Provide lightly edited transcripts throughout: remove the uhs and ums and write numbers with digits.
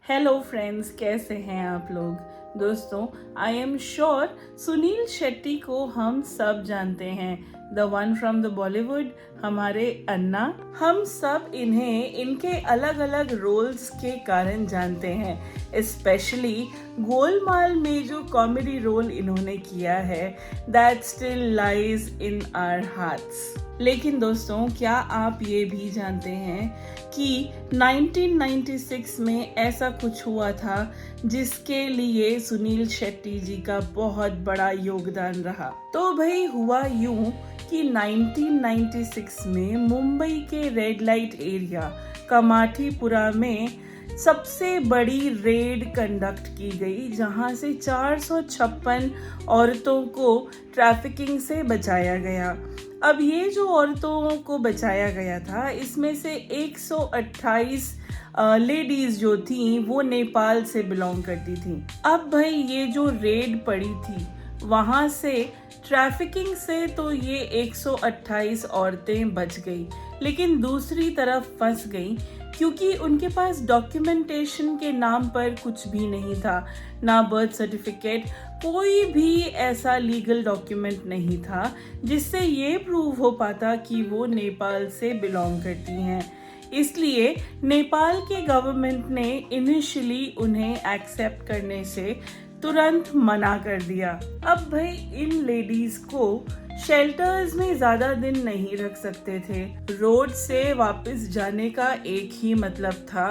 Hello friends, कैसे हैं आप लोग। दोस्तों, I am sure Sunil Shetty को हम सब जानते हैं, the one from the Bollywood, हमारे अन्ना। हम सब इन्हें इनके अलग अलग रोल्स के कारण जानते हैं, स्पेशली गोलमाल में जो कॉमेडी रोल इन्होंने किया है, that still lies in our hearts. लेकिन दोस्तों, क्या आप ये भी जानते हैं कि 1996 में ऐसा कुछ हुआ था जिसके लिए सुनील शेट्टी जी का बहुत बड़ा योगदान रहा। तो भाई हुआ यूं कि 1996 में मुंबई के रेड लाइट एरिया कामाठीपुरा में सबसे बड़ी रेड कंडक्ट की गई, जहां से 456 औरतों को ट्रैफिकिंग से बचाया गया। अब ये जो औरतों को बचाया गया था, इसमें से 128 लेडीज जो थी वो नेपाल से बिलोंग करती थी। अब भाई ये जो रेड पड़ी थी वहां से ट्रैफिकिंग से तो ये 128 औरतें बच गई, लेकिन दूसरी तरफ फंस गई क्योंकि उनके पास डॉक्यूमेंटेशन के नाम पर कुछ भी नहीं था, ना बर्थ सर्टिफिकेट, कोई भी ऐसा लीगल डॉक्यूमेंट नहीं था जिससे ये प्रूव हो पाता कि वो नेपाल से बिलोंग करती हैं। इसलिए नेपाल के गवर्नमेंट ने इनिशियली उन्हें एक्सेप्ट करने से तुरंत मना कर दिया। अब भाई इन लेडीज को शेल्टर्स में ज्यादा दिन नहीं रख सकते थे। रोड से वापस जाने का एक ही मतलब था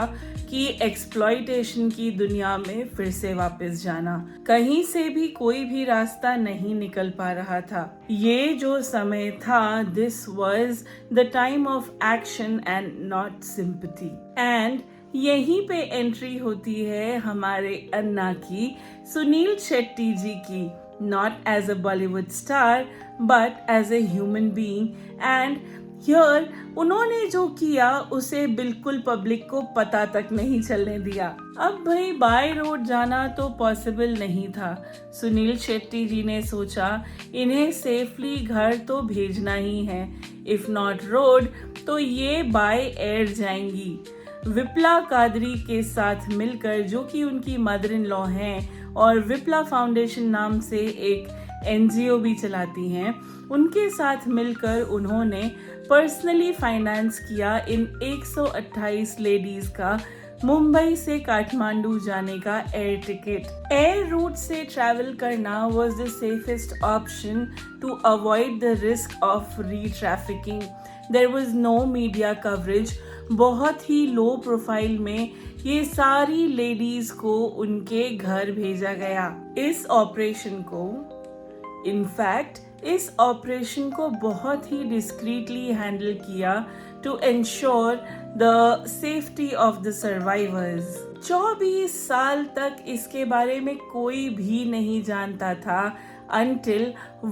कि एक्सप्लॉइटेशन की दुनिया में फिर से वापस जाना। कहीं से भी कोई भी रास्ता नहीं निकल पा रहा था। ये जो समय था, this was the time of action and not sympathy. And यहीं पे एंट्री होती है हमारे अन्ना की, सुनील शेट्टी जी की, not as a Bollywood star but as a human being। and here उन्होंने जो किया उसे बिल्कुल पब्लिक को पता तक नहीं चलने दिया। अब भाई बाय रोड जाना तो पॉसिबल नहीं था। सुनील शेट्टी जी ने सोचा इन्हें सेफली घर तो भेजना ही है, इफ नॉट रोड तो ये बाय एयर जाएंगी। विप्ला कादरी के साथ मिलकर, जो कि उनकी मदर इन लॉ हैं और विप्ला फाउंडेशन नाम से एक एनजीओ भी चलाती हैं, उनके साथ मिलकर उन्होंने पर्सनली फाइनेंस किया इन 128 लेडीज का मुंबई से काठमांडू जाने का एयर टिकट। एयर रूट से ट्रैवल करना was the safest option to avoid the risk of re trafficking. There was no media coverage. बहुत ही लो प्रोफाइल में ये सारी लेडीज को उनके घर भेजा गया। इस ऑपरेशन को बहुत ही डिस्क्रीटली हैंडल किया to ensure the safety of the survivors. 24 साल तक इसके बारे में कोई भी नहीं जानता था until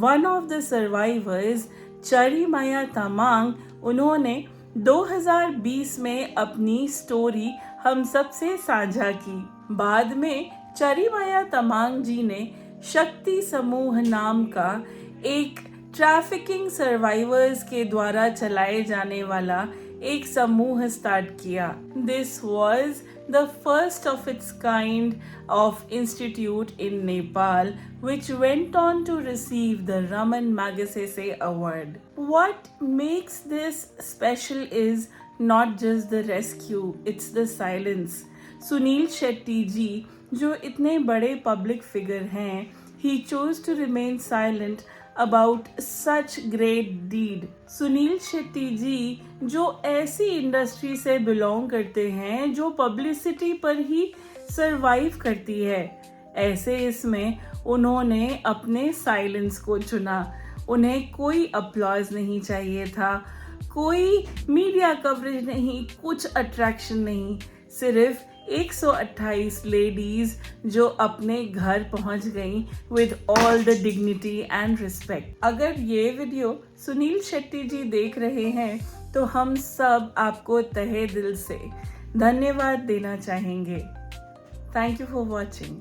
one of the survivors, चरीमाया Tamang, उन्होंने 2020 में अपनी स्टोरी हम सबसे साझा की। बाद में चरीमाया तमांग जी ने शक्ति समूह नाम का एक ट्रैफिकिंग सर्वाइवर्स के द्वारा चलाए जाने वाला एक समूह स्टार्ट किया। This was the first of its kind of institute in Nepal, which went on to receive the Raman Magsaysay Award. What makes this special is not just the rescue, it's the silence. Sunil Shetty ji, जो इतने बड़े public figure हैं, he chose to remain silent about such great deed। Sunil Shetty ji जो ऐसी industry से belong करते हैं जो पब्लिसिटी पर ही सरवाइव करती है, ऐसे इसमें उन्होंने अपने साइलेंस को चुना। उन्हें कोई अपलॉज नहीं चाहिए था, कोई मीडिया कवरेज नहीं, कुछ अट्रैक्शन नहीं, सिर्फ 128 लेडीज जो अपने घर पहुंच गईं with all the dignity and respect. अगर ये वीडियो सुनील शेट्टी जी देख रहे हैं तो हम सब आपको तहे दिल से धन्यवाद देना चाहेंगे। Thank you for watching.